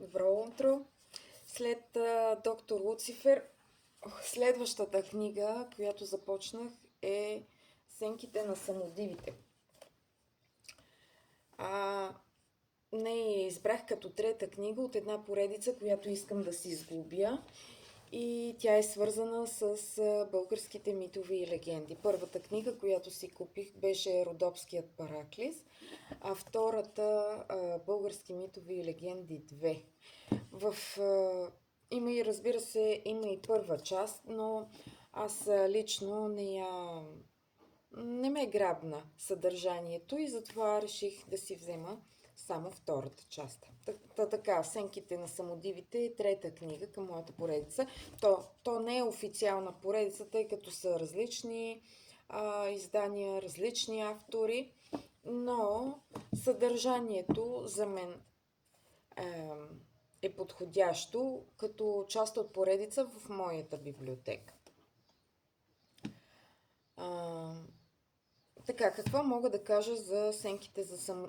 Добро утро! След доктор Луцифер, следващата книга, която започнах, е Сенките на самодивите. Не я избрах като трета книга от една поредица, която искам да си сглобя. И тя е свързана с българските митови и легенди. Първата книга, която си купих, беше Родопският Параклис, а втората Български митови и легенди 2. Има и, разбира се, има и първа част, но аз лично не ме грабна съдържанието и затова реших да си взема само втората част. Така, Сенките на самодивите е трета книга към моята поредица. То не е официална поредица, тъй като са различни издания, различни автори, но съдържанието за мен е подходящо като част от поредица в моята библиотека. Така, какво мога да кажа за Сенките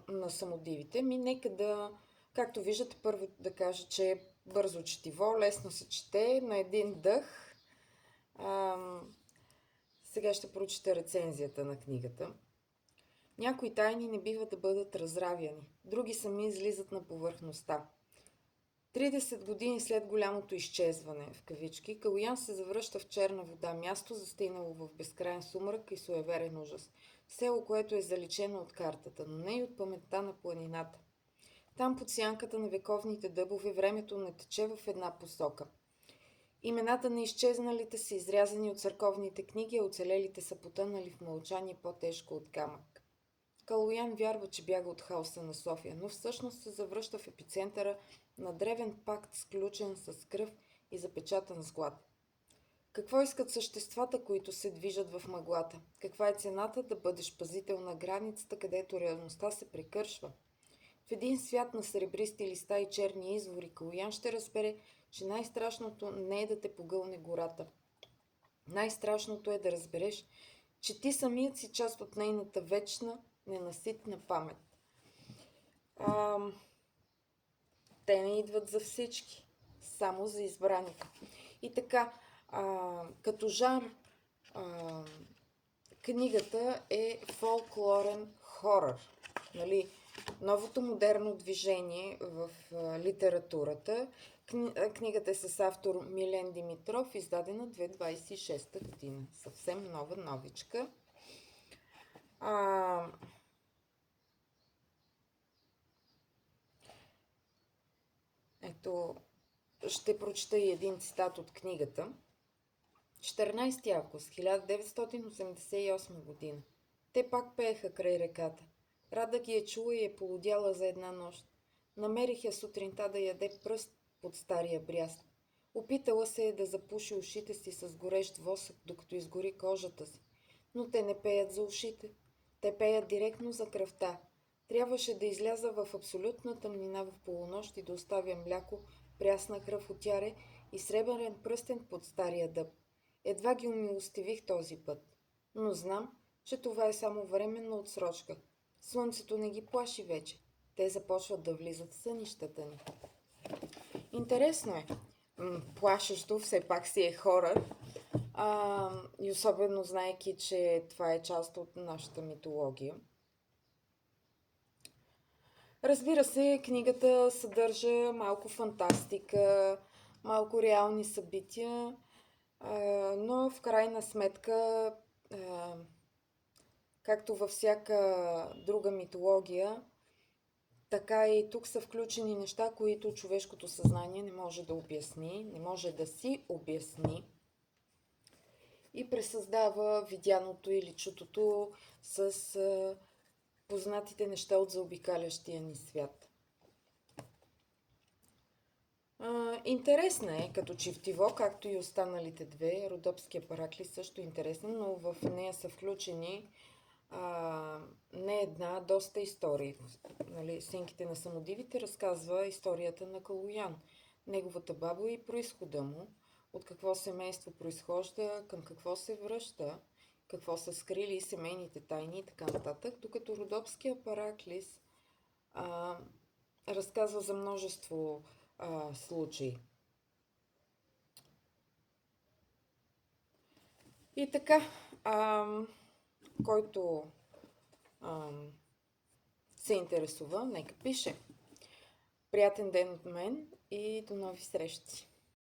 на самодивите? Нека да, както виждате, първо да кажа, че е бързо четиво, лесно се чете, на един дъх. Сега ще прочета рецензията на книгата. Някои тайни не бива да бъдат разравяни, други сами излизат на повърхността. 30 години след голямото изчезване, в кавички, Калоян се завръща в черна вода, място застигнало в безкрайен сумрак и суеверен ужас. Село, което е заличено от картата, но не и от паметта на планината. Там под сянката на вековните дъбове времето не тече в една посока. Имената на изчезналите са изрязани от църковните книги, а оцелелите са потънали в мълчание по-тежко от камък. Калоян вярва, че бяга от хаоса на София, но всъщност се завръща в епицентъра на древен пакт, сключен с кръв и запечатан с глад. Какво искат съществата, които се движат в мъглата? Каква е цената да бъдеш пазител на границата, където реалността се прекършва? В един свят на сребристи листа и черни извори, Калоян ще разбере, че най-страшното не е да те погълне гората. Най-страшното е да разбереш, че ти самият си част от нейната вечна, ненаситна памет. Те не идват за всички, само за избраните. И така, като жанр, книгата е фолклорен хорър. Нали? Новото модерно движение в литературата. Книгата е с автор Милен Димитров, издадена 2026 година. Съвсем нова, новичка. Ето, ще прочета и един цитат от книгата. 14 август 1988 година. Те пак пееха край реката. Рада ги е чула и е полудяла за една нощ. Намерих я сутринта да яде пръст под стария бряст. Опитала се е да запуши ушите си с горещ восък, докато изгори кожата си. Но те не пеят за ушите. Те пеят директно за кръвта. Трябваше да изляза в абсолютна тъмнина в полунощ и да оставя мляко, прясна кръв от яре и сребърен пръстен под стария дъб. Едва ги умилостивих този път. Но знам, че това е само временна отсрочка. Слънцето не ги плаши вече. Те започват да влизат в сънищата ни. Интересно е. Плашещо, все пак си е хорър. И особено знаеки, че това е част от нашата митология. Разбира се, книгата съдържа малко фантастика, малко реални събития, но в крайна сметка, както във всяка друга митология, така и тук са включени неща, които човешкото съзнание не може да обясни, не може да си обясни и пресъздава видяното или чутото с познатите неща от заобикалящия ни свят. Интересна е като четиво, както и останалите две. Родопския Параклис също е интересен, но в нея са включени не една, доста истории. Нали, Сенките на самодивите разказва историята на Калоян, неговата баба и произхода му, от какво семейство произхожда, към какво се връща, какво са скрили семейните тайни и така нататък, докато Родопския Параклис разказва за множество случаи. И така, който се интересува, нека пише. Приятен ден от мен и до нови срещи!